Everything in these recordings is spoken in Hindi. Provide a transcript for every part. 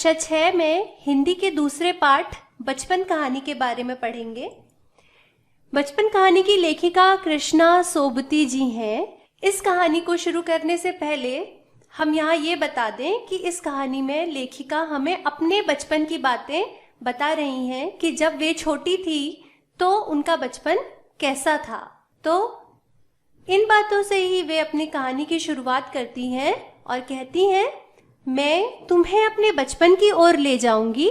कक्षा 6 में हिंदी के दूसरे पाठ बचपन कहानी के बारे में पढ़ेंगे। बचपन कहानी की लेखिका कृष्णा सोबती जी हैं। इस कहानी को शुरू करने से पहले हम यहाँ ये बता दें कि इस कहानी में लेखिका हमें अपने बचपन की बातें बता रही हैं कि जब वे छोटी थी तो उनका बचपन कैसा था। तो इन बातों से ही वे अपनी कहानी की शुरुआत करती हैं और कहती हैं, मैं तुम्हें अपने बचपन की ओर ले जाऊंगी।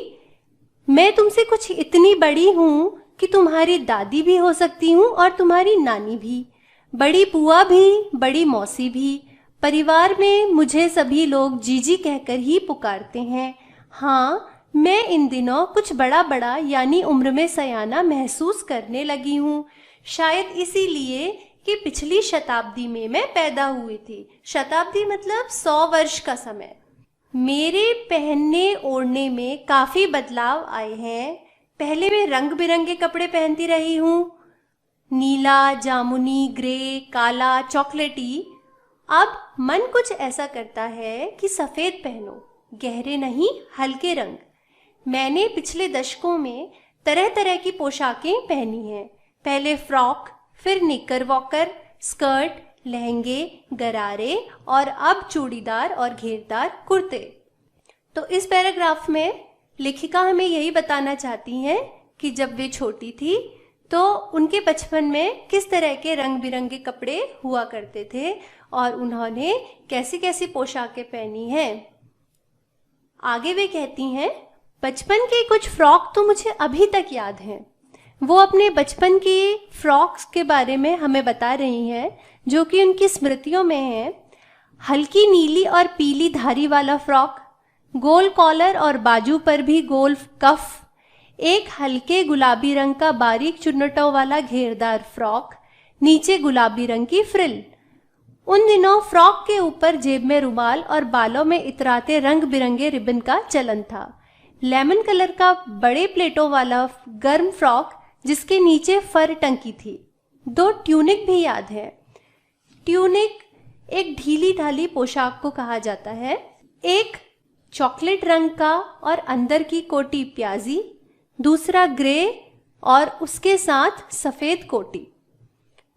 मैं तुमसे कुछ इतनी बड़ी हूँ कि तुम्हारी दादी भी हो सकती हूँ और तुम्हारी नानी भी, बड़ी बुआ भी, बड़ी मौसी भी। परिवार में मुझे सभी लोग जीजी कहकर ही पुकारते हैं। हाँ, मैं इन दिनों कुछ बड़ा बड़ा यानी उम्र में सयाना महसूस करने लगी हूँ। शायद इसीलिए कि पिछली शताब्दी में मैं पैदा हुई थी। शताब्दी मतलब 100 वर्ष का समय। मेरे पहनने ओढ़ने में काफ़ी बदलाव आए हैं। पहले मैं रंग बिरंगे कपड़े पहनती रही हूँ, नीला, जामुनी, ग्रे, काला, चॉकलेटी। अब मन कुछ ऐसा करता है कि सफ़ेद पहनो, गहरे नहीं, हल्के रंग। मैंने पिछले दशकों में तरह तरह की पोशाकें पहनी हैं। पहले फ्रॉक, फिर निकरवॉकर, स्कर्ट, लहंगे, गरारे और अब चूड़ीदार और घेरदार कुर्ते। तो इस पैराग्राफ में लेखिका हमें यही बताना चाहती हैं कि जब वे छोटी थी तो उनके बचपन में किस तरह के रंग बिरंगे कपड़े हुआ करते थे और उन्होंने कैसी कैसी पोशाकें पहनी हैं। आगे वे कहती हैं, बचपन के कुछ फ्रॉक तो मुझे अभी तक याद हैं। वो अपने बचपन की फ्रॉक्स के बारे में हमें बता रही हैं जो कि उनकी स्मृतियों में है। हल्की नीली और पीली धारी वाला फ्रॉक, गोल कॉलर और बाजू पर भी गोल कफ, एक हल्के गुलाबी रंग का बारीक चुन्नटों वाला घेरदार फ्रॉक, नीचे गुलाबी रंग की फ्रिल। उन दिनों फ्रॉक के ऊपर जेब में रुमाल और बालों में इतराते रंग बिरंगे रिबन का चलन था। लेमन कलर का बड़े प्लेटों वाला गर्म फ्रॉक जिसके नीचे फर टंकी थी। 2 ट्यूनिक भी याद है। ट्यूनिक एक ढीली ढाली पोशाक को कहा जाता है। एक चॉकलेट रंग का और अंदर की कोटी प्याजी, दूसरा ग्रे और उसके साथ सफ़ेद कोटी।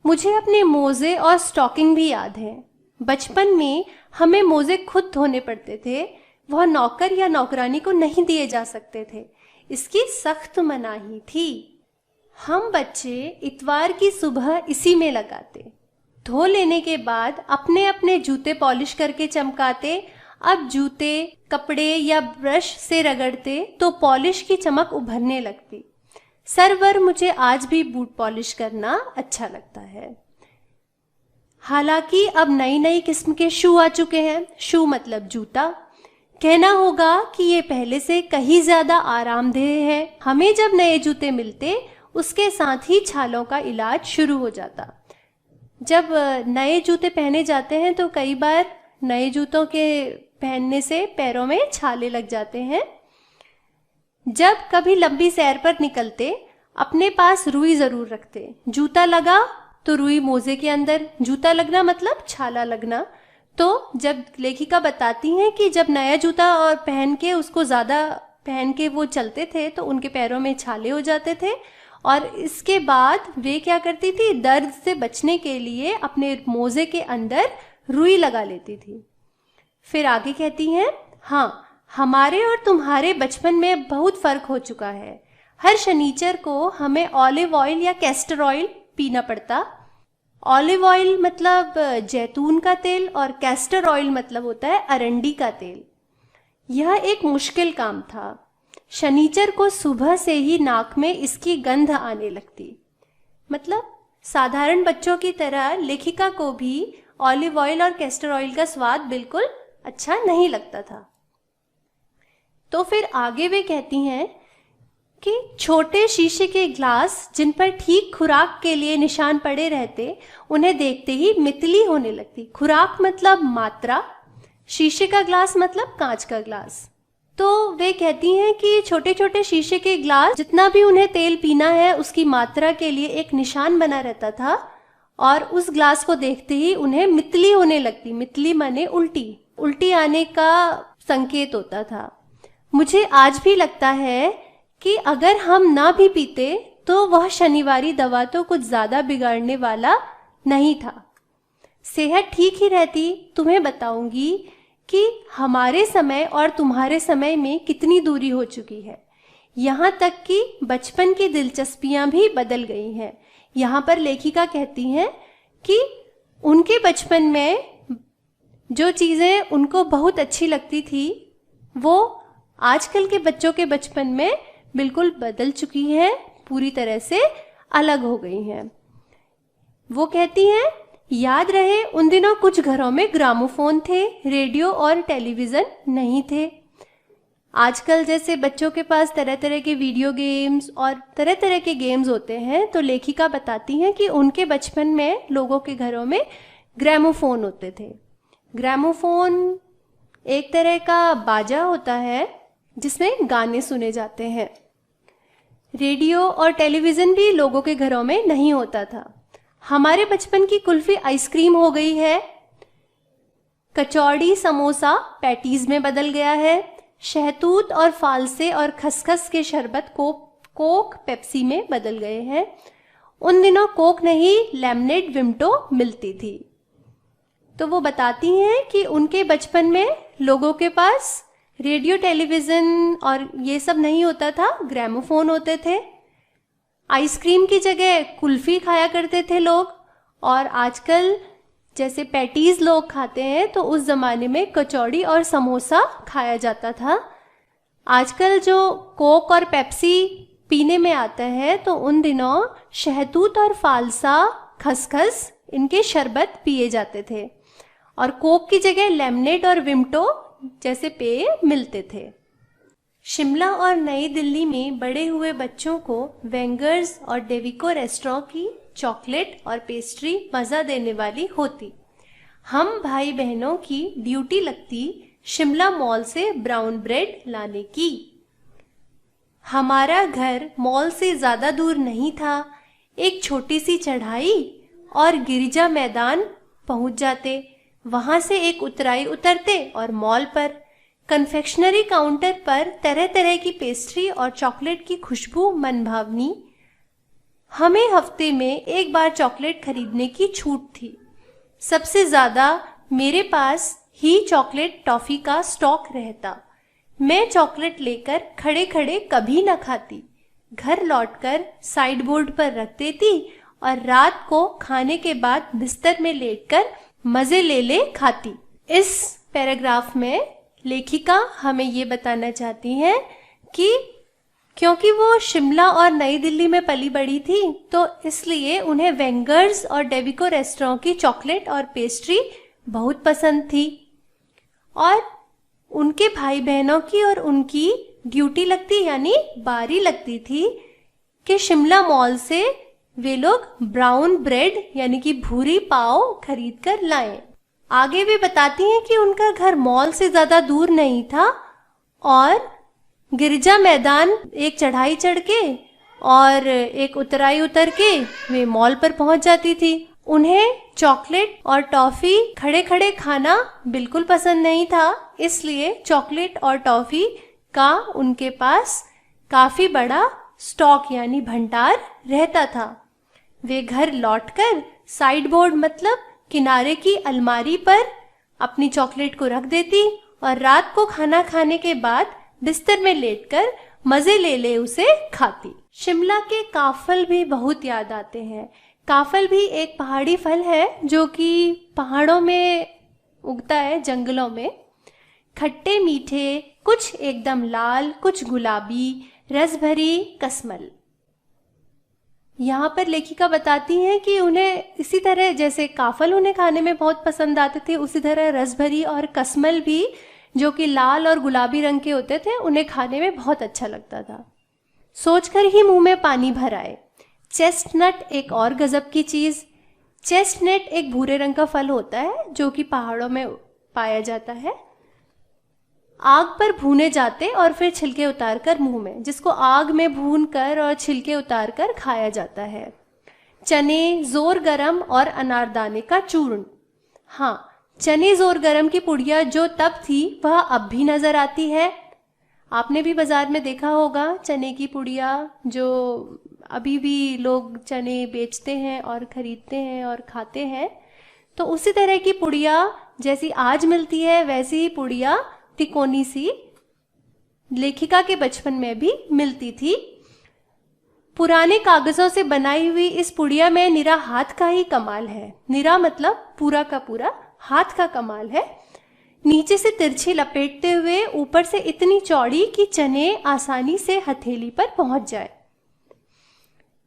मुझे अपने मोज़े और स्टॉकिंग भी याद है। बचपन में हमें मोज़े खुद धोने पड़ते थे। वह नौकर या नौकरानी को नहीं दिए जा सकते थे, इसकी सख्त मनाही थी। हम बच्चे इतवार की सुबह इसी में लगाते। धो लेने के बाद अपने अपने जूते पॉलिश करके चमकाते। अब जूते, कपड़े या ब्रश से रगड़ते तो पॉलिश की चमक उभरने लगती। सरवर मुझे आज भी बूट पॉलिश करना अच्छा लगता है। हालांकि अब नई नई किस्म के शू आ चुके हैं। शू मतलब जूता। कहना होगा कि ये पहले से कहीं ज़्यादा आरामदेह है। हमें जब नए जूते मिलते उसके साथ ही छालों का इलाज शुरू हो जाता। जब नए जूते पहने जाते हैं तो कई बार नए जूतों के पहनने से पैरों में छाले लग जाते हैं। जब कभी लंबी सैर पर निकलते अपने पास रुई ज़रूर रखते। जूता लगा तो रुई मोज़े के अंदर। जूता लगना मतलब छाला लगना। तो जब लेखिका बताती हैं कि जब नया जूता और पहन के उसको ज़्यादा पहन के वो चलते थे तो उनके पैरों में छाले हो जाते थे और इसके बाद वे क्या करती थी, दर्द से बचने के लिए अपने मोज़े के अंदर रुई लगा लेती थी। फिर आगे कहती हैं, हाँ, हमारे और तुम्हारे बचपन में बहुत फ़र्क हो चुका है। हर शनिचर को हमें ऑलिव ऑयल या कैस्टर ऑयल पीना पड़ता। ऑलिव ऑयल मतलब जैतून का तेल और कैस्टर ऑयल मतलब होता है अरंडी का तेल। यह एक मुश्किल काम था। शनिचर को सुबह से ही नाक में इसकी गंध आने लगती। मतलब साधारण बच्चों की तरह लेखिका को भी ऑलिव ऑयल और कैस्टर ऑयल का स्वाद बिल्कुल अच्छा नहीं लगता था। तो फिर आगे वे कहती हैं कि छोटे शीशे के ग्लास जिन पर ठीक खुराक के लिए निशान पड़े रहते, उन्हें देखते ही मितली होने लगती। खुराक मतलब मात्रा, शीशे का ग्लास मतलब कांच का ग्लास। तो वे कहती हैं कि छोटे छोटे शीशे के ग्लास जितना भी उन्हें तेल पीना है उसकी मात्रा के लिए एक निशान बना रहता था और उस ग्लास को देखते ही उन्हें मितली होने लगती। मितली माने उल्टी, उल्टी आने का संकेत होता था। मुझे आज भी लगता है कि अगर हम ना भी पीते तो वह शनिवारी दवा तो कुछ ज़्यादा बिगाड़ने वाला नहीं था। सेहत ठीक ही रहती। तुम्हें बताऊंगी कि हमारे समय और तुम्हारे समय में कितनी दूरी हो चुकी है। यहाँ तक कि बचपन की दिलचस्पियाँ भी बदल गई हैं। यहाँ पर लेखिका कहती हैं कि उनके बचपन में जो चीज़ें उनको बहुत अच्छी लगती थी वो आजकल के बच्चों के बचपन में बिल्कुल बदल चुकी हैं, पूरी तरह से अलग हो गई हैं। वो कहती हैं, याद रहे उन दिनों कुछ घरों में ग्रामोफोन थे, रेडियो और टेलीविज़न नहीं थे। आजकल जैसे बच्चों के पास तरह तरह के वीडियो गेम्स और तरह तरह के गेम्स होते हैं, तो लेखिका बताती हैं कि उनके बचपन में लोगों के घरों में ग्रामोफोन होते थे। ग्रामोफोन एक तरह का बाजा होता है जिसमें गाने सुने जाते हैं। रेडियो और टेलीविज़न भी लोगों के घरों में नहीं होता था। हमारे बचपन की कुल्फी आइसक्रीम हो गई है, कचौड़ी समोसा पैटीज में बदल गया है, शहतूत और फालसे और खसखस के शरबत कोक पेप्सी में बदल गए हैं। उन दिनों कोक नहीं, लेमनेड विम्टो मिलती थी। तो वो बताती हैं कि उनके बचपन में लोगों के पास रेडियो टेलीविज़न और ये सब नहीं होता था, ग्रामोफोन होते थे। आइसक्रीम की जगह कुल्फ़ी खाया करते थे लोग, और आजकल जैसे पैटीज़ लोग खाते हैं तो उस ज़माने में कचौड़ी और समोसा खाया जाता था। आजकल जो कोक और पेप्सी पीने में आता है तो उन दिनों शहतूत और फालसा, खसखस इनके शरबत पिए जाते थे, और कोक की जगह लेमनेड और विम्टो जैसे पेय मिलते थे। शिमला और नई दिल्ली में बड़े हुए बच्चों को वेंगर्स और डेविको रेस्टोरेंट की चॉकलेट और पेस्ट्री मज़ा देने वाली होती। हम भाई बहनों की ड्यूटी लगती शिमला मॉल से ब्राउन ब्रेड लाने की। हमारा घर मॉल से ज़्यादा दूर नहीं था। एक छोटी सी चढ़ाई और गिरिजा मैदान पहुंच जाते। वहां से एक उतराई उतरते और मॉल पर कन्फेक्शनरी काउंटर पर तरह तरह की पेस्ट्री और चॉकलेट की खुशबू मनभावनी। हमें हफ्ते में एक बार चॉकलेट खरीदने की छूट थी। सबसे ज़्यादा मेरे पास ही चॉकलेट टॉफ़ी का स्टॉक रहता। मैं चॉकलेट लेकर खड़े खड़े कभी न खाती, घर लौटकर साइड बोर्ड पर रख देती और रात को खाने के बाद बिस्तर में लेटकर मज़े ले खाती। इस पैराग्राफ में लेखिका हमें ये बताना चाहती हैं कि क्योंकि वो शिमला और नई दिल्ली में पली बड़ी थी तो इसलिए उन्हें वेंगर्स और डेविको रेस्टोरेंट की चॉकलेट और पेस्ट्री बहुत पसंद थी, और उनके भाई बहनों की और उनकी ड्यूटी लगती यानी बारी लगती थी कि शिमला मॉल से वे लोग ब्राउन ब्रेड यानी कि भूरी पाव खरीद कर लाएं। आगे भी बताती हैं कि उनका घर मॉल से ज़्यादा दूर नहीं था और गिरजा मैदान एक चढ़ाई चढ़ के और एक उतराई उतर के वे मॉल पर पहुंच जाती थी। उन्हें चॉकलेट और टॉफ़ी खड़े खड़े खाना बिल्कुल पसंद नहीं था, इसलिए चॉकलेट और टॉफ़ी का उनके पास काफ़ी बड़ा स्टॉक यानी भंडार रहता था। वे घर लौटकर साइड बोर्ड मतलब किनारे की अलमारी पर अपनी चॉकलेट को रख देती और रात को खाना खाने के बाद बिस्तर में लेटकर मज़े ले उसे खाती। शिमला के काफल भी बहुत याद आते हैं। काफल भी एक पहाड़ी फल है जो कि पहाड़ों में उगता है, जंगलों में। खट्टे मीठे, कुछ एकदम लाल, कुछ गुलाबी, रस भरी कसमल। यहाँ पर लेखिका बताती हैं कि उन्हें इसी तरह जैसे काफल उन्हें खाने में बहुत पसंद आते थे, उसी तरह रसभरी और कसमल भी जो कि लाल और गुलाबी रंग के होते थे उन्हें खाने में बहुत अच्छा लगता था। सोचकर ही मुंह में पानी भर आए। चेस्टनट एक और गजब की चीज़। चेस्टनट एक भूरे रंग का फल होता है जो कि पहाड़ों में पाया जाता है। आग पर भूने जाते और फिर छिलके उतारकर मुंह में, जिसको आग में भून कर और छिलके उतारकर खाया जाता है। चने, जोर गरम और अनारदाने का चूर्ण। हाँ, चने जोर गरम की पुड़िया जो तब थी वह अब भी नजर आती है। आपने भी बाजार में देखा होगा चने की पुड़िया, जो अभी भी लोग चने बेचते हैं और खरीदते हैं और खाते हैं। तो उसी तरह की पुड़िया जैसी आज मिलती है, वैसी ही पुड़िया तिकोनी सी लेखिका के बचपन में भी मिलती थी। पुराने कागजों से बनाई हुई इस पुड़िया में निरा हाथ का ही कमाल है। निरा मतलब पूरा का पूरा हाथ का कमाल है। नीचे से तिरछी लपेटते हुए ऊपर से इतनी चौड़ी कि चने आसानी से हथेली पर पहुंच जाए।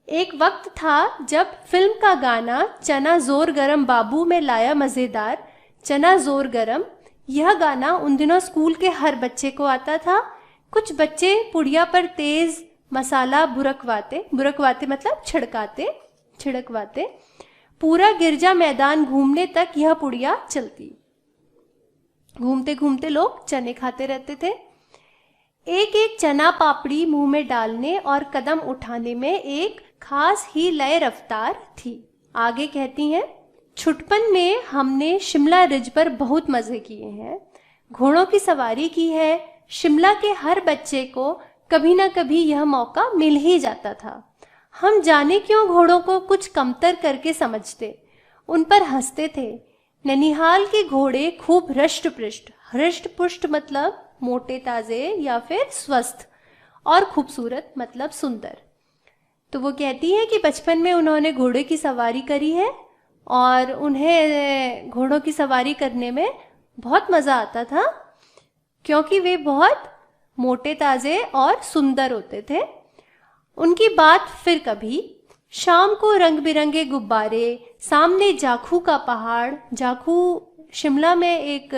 एक वक्त था जब फिल्म का गाना चना जोर गरम बाबू में लाया मजेदार, चना जोर गरम, यह गाना उन दिनों स्कूल के हर बच्चे को आता था। कुछ बच्चे पुड़िया पर तेज मसाला बुरकवाते, बुरकवाते मतलब छिड़कवाते। पूरा गिरजा मैदान घूमने तक यह पुड़िया चलती। घूमते घूमते लोग चने खाते रहते थे। एक एक चना पापड़ी मुंह में डालने और कदम उठाने में एक खास ही लय रफ्तार थी। आगे कहती हैं, छुटपन में हमने शिमला रिज पर बहुत मजे किए हैं, घोड़ों की सवारी की है। शिमला के हर बच्चे को कभी ना कभी यह मौका मिल ही जाता था। हम जाने क्यों घोड़ों को कुछ कमतर करके समझते, उन पर हंसते थे। ननिहाल के घोड़े खूब हृष्ट पुष्ट मतलब मोटे ताजे या फिर स्वस्थ, और खूबसूरत मतलब सुंदर। तो वो कहती है कि बचपन में उन्होंने घोड़े की सवारी करी है और उन्हें घोड़ों की सवारी करने में बहुत मज़ा आता था, क्योंकि वे बहुत मोटे ताजे और सुंदर होते थे। उनकी बात फिर कभी। शाम को रंग बिरंगे गुब्बारे, सामने जाखू का पहाड़। जाखू शिमला में एक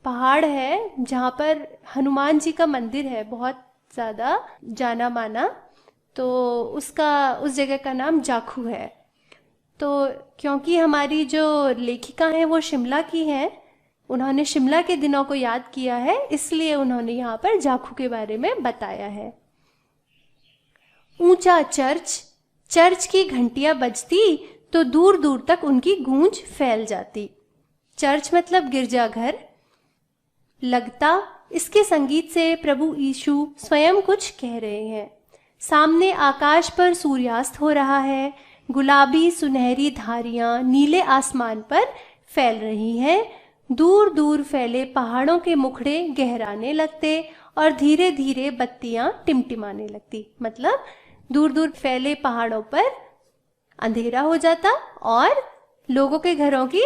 पहाड़ है जहाँ पर हनुमान जी का मंदिर है, बहुत ज़्यादा जाना माना। तो उस जगह का नाम जाखू है। तो क्योंकि हमारी जो लेखिका हैं वो शिमला की हैं, उन्होंने शिमला के दिनों को याद किया है, इसलिए उन्होंने यहाँ पर जाखू के बारे में बताया है। ऊंचा चर्च की घंटियां बजती तो दूर दूर तक उनकी गूंज फैल जाती। चर्च मतलब गिरजाघर। लगता इसके संगीत से प्रभु यीशु स्वयं कुछ कह रहे हैं। सामने आकाश पर सूर्यास्त हो रहा है। गुलाबी सुनहरी धारियां नीले आसमान पर फैल रही हैं। दूर दूर फैले पहाड़ों के मुखड़े गहराने लगते और धीरे धीरे बत्तियां टिमटिमाने लगती। मतलब दूर दूर फैले पहाड़ों पर अंधेरा हो जाता और लोगों के घरों की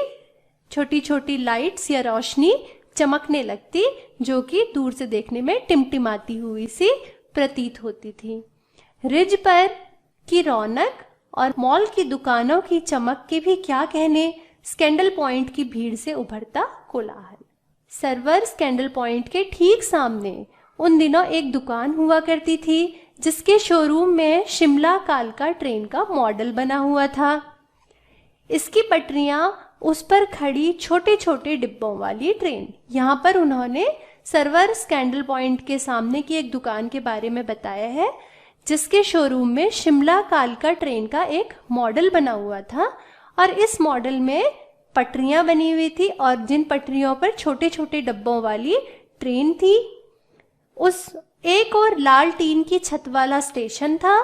छोटी छोटी लाइट्स या रोशनी चमकने लगती, जो कि दूर से देखने में टिमटिमाती हुई सी प्रतीत होती थी। रिज पर की रौनक और मॉल की दुकानों की चमक के भी क्या कहने, स्कैंडल पॉइंट की भीड़ से उभरता कोलाहल। सर्वर स्कैंडल पॉइंट के ठीक सामने उन दिनों एक दुकान हुआ करती थी, जिसके शोरूम में शिमला कालका ट्रेन का मॉडल बना हुआ था। इसकी पटरियां, उस पर खड़ी छोटे छोटे डिब्बों वाली ट्रेन। यहाँ पर उन्होंने सर्वर स्कैंडल पॉइंट के सामने की एक दुकान के बारे में बताया है, जिसके शोरूम में शिमला कालका ट्रेन का एक मॉडल बना हुआ था और इस मॉडल में पटरियां बनी हुई थी और जिन पटरियों पर छोटे छोटे डब्बों वाली ट्रेन थी। उस एक और लाल टीन की छत वाला स्टेशन था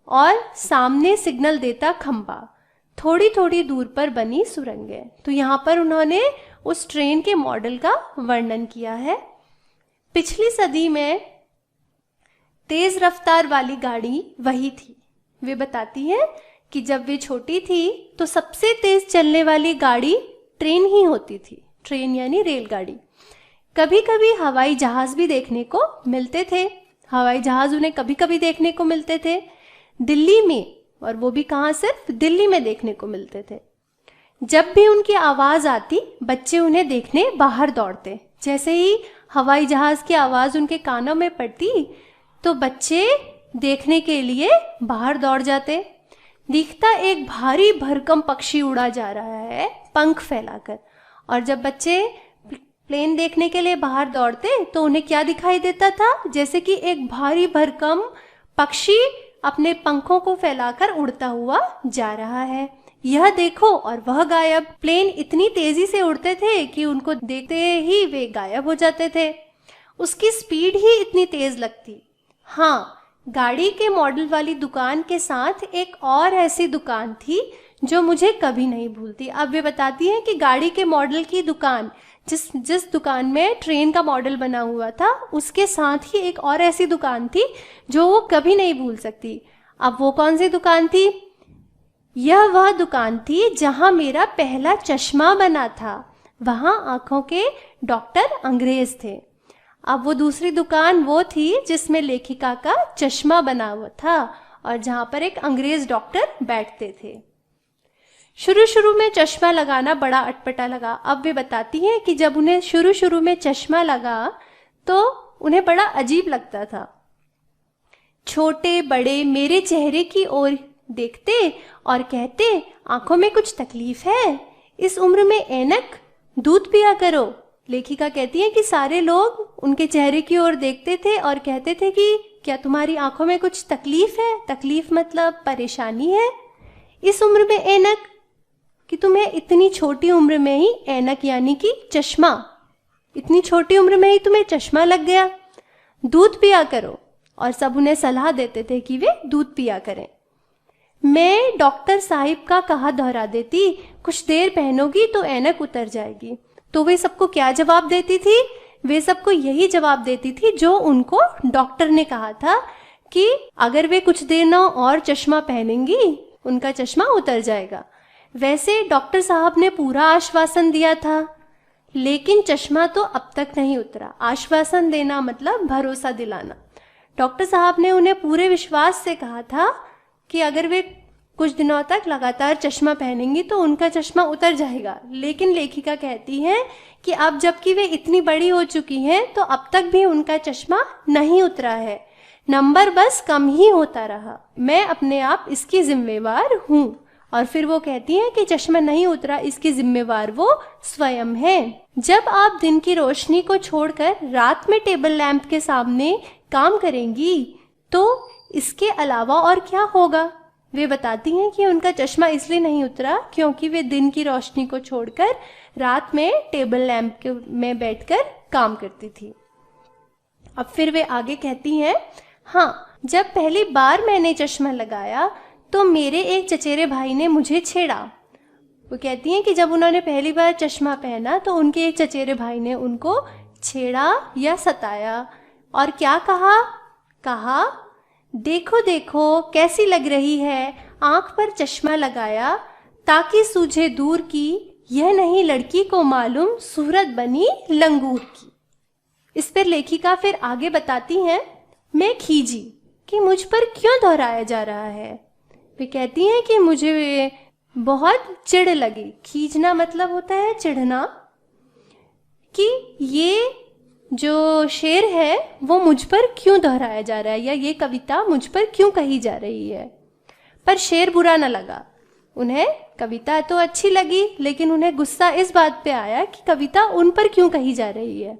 और सामने सिग्नल देता खंबा। थोड़ी थोड़ी दूर पर बनी सुरंगें। तो यहाँ पर उन्होंने उस ट्रेन के मॉडल का वर्णन किया है। पिछली सदी में तेज रफ्तार वाली गाड़ी वही थी। वे बताती हैं कि जब वे छोटी थी तो सबसे तेज चलने वाली गाड़ी ट्रेन ही होती थी। ट्रेन यानी रेलगाड़ी। कभी कभी हवाई जहाज भी देखने को मिलते थे। हवाई जहाज उन्हें कभी कभी देखने को मिलते थे दिल्ली में, और वो भी कहाँ, सिर्फ दिल्ली में देखने को मिलते थे। जब भी उनकी आवाज आती बच्चे उन्हें देखने बाहर दौड़ते। जैसे ही हवाई जहाज की आवाज उनके कानों में पड़ती तो बच्चे देखने के लिए बाहर दौड़ जाते। दिखता एक भारी भरकम पक्षी उड़ा जा रहा है पंख फैलाकर, और जब बच्चे प्लेन देखने के लिए बाहर दौड़ते तो उन्हें क्या दिखाई देता था, जैसे कि एक भारी भरकम पक्षी अपने पंखों को फैलाकर उड़ता हुआ जा रहा है। यह देखो और वह गायब। प्लेन इतनी तेजी से उड़ते थे कि उनको देखते ही वे गायब हो जाते थे। उसकी स्पीड ही इतनी तेज लगती। हाँ, गाड़ी के मॉडल वाली दुकान के साथ एक और ऐसी दुकान थी जो मुझे कभी नहीं भूलती। अब वे बताती हैं कि गाड़ी के मॉडल की दुकान, जिस दुकान में ट्रेन का मॉडल बना हुआ था, उसके साथ ही एक और ऐसी दुकान थी जो वो कभी नहीं भूल सकती। अब वो कौन सी दुकान थी? यह वह दुकान थी जहां मेरा पहला चश्मा बना था। वहां आंखों के डॉक्टर अंग्रेज थे। अब वो दूसरी दुकान वो थी जिसमें लेखिका का चश्मा बना हुआ था और जहां पर एक अंग्रेज डॉक्टर बैठते थे। शुरू शुरू में चश्मा लगाना बड़ा अटपटा लगा। अब वे बताती हैं कि जब उन्हें शुरू शुरू में चश्मा लगा तो उन्हें बड़ा अजीब लगता था। छोटे बड़े मेरे चेहरे की ओर देखते और कहते, आंखों में कुछ तकलीफ है? इस उम्र में ऐनक? दूध पिया करो। लेखिका कहती है कि सारे लोग उनके चेहरे की ओर देखते थे और कहते थे कि क्या तुम्हारी आंखों में कुछ तकलीफ है? तकलीफ मतलब परेशानी है? इस उम्र में ऐनक? कि तुम्हें इतनी छोटी उम्र में ही ऐनक यानी कि चश्मा, इतनी छोटी उम्र में ही तुम्हें चश्मा लग गया। दूध पिया करो। और सब उन्हें सलाह देते थे कि वे दूध पिया करें। मैं डॉक्टर साहिब का कहा दोहरा देती, कुछ देर पहनोगी तो ऐनक उतर जाएगी। तो वे सबको क्या जवाब देती थी? वे सबको यही जवाब देती थी जो उनको डॉक्टर ने कहा था कि अगर वे कुछ देर न और चश्मा पहनेंगी उनका चश्मा उतर जाएगा। वैसे डॉक्टर साहब ने पूरा आश्वासन दिया था, लेकिन चश्मा तो अब तक नहीं उतरा। आश्वासन देना मतलब भरोसा दिलाना। डॉक्टर साहब ने उन्हें पूरे विश्वास से कहा था कि अगर वे कुछ दिनों तक लगातार चश्मा पहनेंगी तो उनका चश्मा उतर जाएगा। लेकिन लेखिका कहती है कि अब जबकि वे इतनी बड़ी हो चुकी हैं तो अब तक भी उनका चश्मा नहीं उतरा है, नंबर बस कम ही होता रहा। मैं अपने आप इसकी जिम्मेवार हूँ। और फिर वो कहती हैं कि चश्मा नहीं उतरा इसकी जिम्मेवार वो स्वयं है। जब आप दिन की रोशनी को छोड़कर रात में टेबल लैंप के सामने काम करेंगी तो इसके अलावा और क्या होगा? वे बताती हैं कि उनका चश्मा इसलिए नहीं उतरा क्योंकि वे दिन की रोशनी को छोड़कर रात में टेबल लैंप में बैठकर काम करती थी। अब फिर वे आगे कहती हैं, हाँ, जब पहली बार मैंने चश्मा लगाया तो मेरे एक चचेरे भाई ने मुझे छेड़ा। वो कहती हैं कि जब उन्होंने पहली बार चश्मा पहना तो उनके एक चचेरे भाई ने उनको छेड़ा या सताया और क्या कहा, देखो देखो कैसी लग रही है, आंख पर चश्मा लगाया ताकि सूझे दूर की, यह नहीं लड़की को मालूम सूरत बनी लंगूर की। इस पर लेखिका फिर आगे बताती हैं, मैं खीजी कि मुझ पर क्यों दोहराया जा रहा है। वे कहती हैं कि मुझे बहुत चिढ़ लगी। खींचना मतलब होता है चिढ़ना, कि ये जो शेर है वो मुझ पर क्यों दोहराया जा रहा है या ये कविता मुझ पर क्यों कही जा रही है। पर शेर बुरा न लगा, उन्हें कविता तो अच्छी लगी, लेकिन उन्हें गुस्सा इस बात पे आया कि कविता उन पर क्यों कही जा रही है।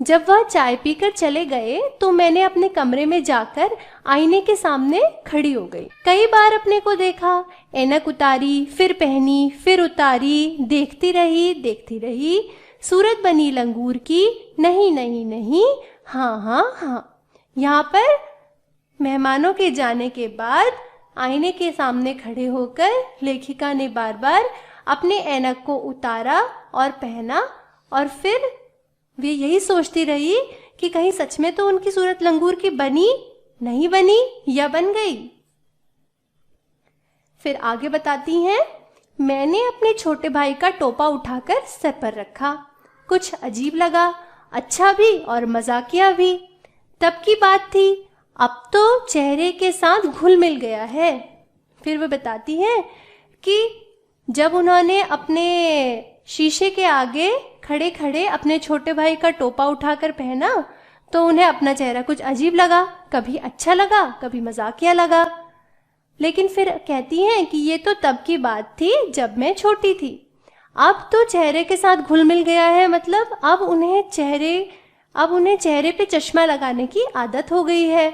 जब वह चाय पीकर चले गए तो मैंने अपने कमरे में जाकर आईने के सामने खड़ी हो गई। कई बार अपने को देखा, ऐनक उतारी, फिर पहनी, फिर उतारी, देखती रही, सूरत बनी लंगूर की, नहीं नहीं नहीं, हाँ हाँ हाँ। यहाँ पर मेहमानों के जाने के बाद आईने के सामने खड़े होकर लेखिका ने बार बार अपने ऐनक को उतारा और पहना और फिर वे यही सोचती रही कि कहीं सच में तो उनकी सूरत लंगूर की बनी, नहीं बनी या बन गई। फिर आगे बताती हैं, मैंने अपने छोटे भाई का टोपा उठाकर सर पर रखा। कुछ अजीब लगा, अच्छा भी और मजाकिया भी। तब की बात थी, अब तो चेहरे के साथ घुल मिल गया है। फिर वे बताती हैं कि जब उन्होंने अपने शीशे के आगे खड़े खड़े अपने छोटे भाई का टोपा उठाकर पहना तो उन्हें अपना चेहरा कुछ अजीब लगा, कभी अच्छा लगा, कभी मजाकिया लगा। लेकिन फिर कहती हैं कि ये तो तब की बात थी जब मैं छोटी थी, अब तो चेहरे के साथ घुल मिल गया है, मतलब अब उन्हें चेहरे पे चश्मा लगाने की आदत हो गई है।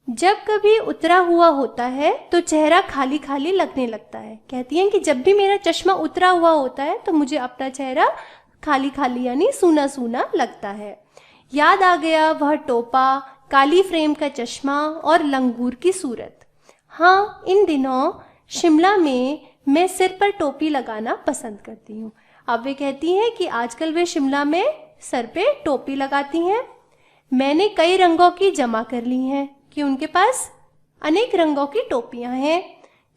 जब कभी उतरा हुआ होता है तो चेहरा खाली खाली लगने लगता है। कहती हैं कि जब भी मेरा चश्मा उतरा हुआ होता है तो मुझे अपना चेहरा खाली खाली यानी सूना सूना लगता है। याद आ गया वह टोपा, काली फ्रेम का चश्मा और लंगूर की सूरत। हाँ, इन दिनों शिमला में मैं सिर पर टोपी लगाना पसंद करती हूँ। अब वे कहती हैं कि आजकल वे शिमला में सर पे टोपी लगाती हैं। मैंने कई रंगों की जमा कर ली हैं कि उनके पास अनेक रंगों की टोपियां हैं।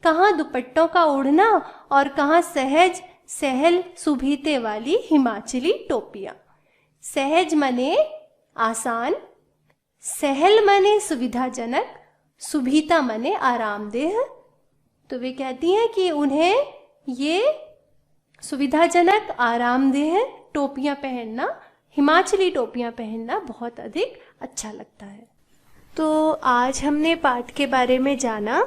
कहाँ दुपट्टों का ओढ़ना और कहाँ सहज सहल सुभीते वाली हिमाचली टोपियां। सहज मने आसान, सहल मने सुविधाजनक, सुभीता मने आरामदेह। तो वे कहती हैं कि उन्हें ये सुविधाजनक आरामदेह टोपियां पहनना, हिमाचली टोपियां पहनना बहुत अधिक अच्छा लगता है। तो आज हमने पाठ के बारे में जाना।